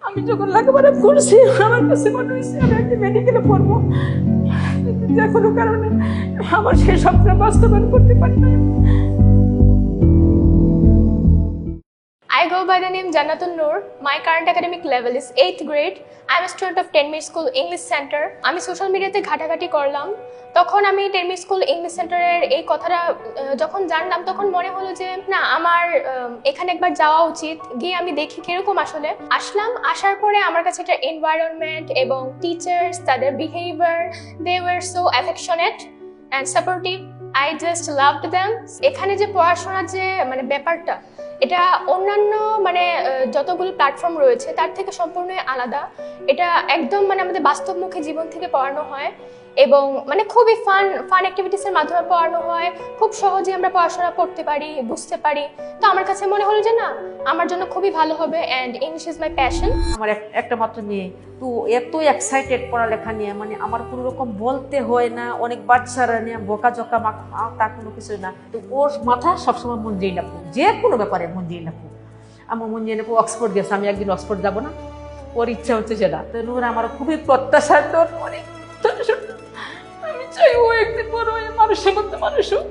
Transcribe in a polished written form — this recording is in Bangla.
আমি যখন লেখাপড়া করছি আমার কাছে মনে হয়েছে আমি একটা মেডিকেলে পড়বো, যে কোনো কারণে আমার সেই স্বপ্ন বাস্তবায়ন করতে পারি না। I go by the name Jannatul Noor. My current academic level is 8th grade. I am a student of Tenmir School English Center. আমি সোশ্যাল মিডিয়াতে ঘাটাঘাটি করলাম, তখন আমি টেনমির স্কুল ইংলিশ সেন্টারের এই কথাটা যখন জানলাম তখন মনে হলো যে না, আমার এখানে একবার যাওয়া উচিত, গিয়ে আমি দেখি কিরকম আসলে। আসার পরে আমার কাছে একটা এনভায়রনমেন্ট এবং টিচার্স, তাদের behaviour, they were so affectionate and supportive. I just loved them. এখানে যে পড়াশোনার যে মানে ব্যাপারটা, এটা অন্যান্য মানে যতগুলো প্ল্যাটফর্ম রয়েছে তার থেকে সম্পূর্ণই আলাদা। এটা একদম মানে আমাদের বাস্তবমুখী জীবন থেকে পড়ানো হয় এবং মানে খুবই ফান অ্যাক্টিভিটিসের মাধ্যমে পড়ানো হয়। খুব সহজে আমরা পড়াশোনা করতে পারি, বুঝতে পারি। তো আমার কাছে মনে হলো যে না, আমার জন্য খুবই ভালো হবে, and English is my passion. আমার একটা মাত্র মেয়ে, তো এত এক্সাইটেড পড়ালেখা নিয়ে, মানে আমার কোনো রকম বলতে হয় না, অনেক বাচ্চারা নিয়ে বকাঝকা তা কোনো কিছু না। তো ওর মাথা সবসময় মন দিয়ে রাখবো, যে কোনো ব্যাপারে মন দিয়ে রাখবো। আমার মন দিয়ে রাখবো অক্সফোর্ড গেছে, আমি একদিন অক্সফোর্ড যাবো না, ওর ইচ্ছা হচ্ছে যেটা। তো নূর আমার খুবই প্রত্যাশা, তোর অনেক আমি চাই ও একদিন বড় হয়ে মানুষের মধ্যে মানুষ হোক।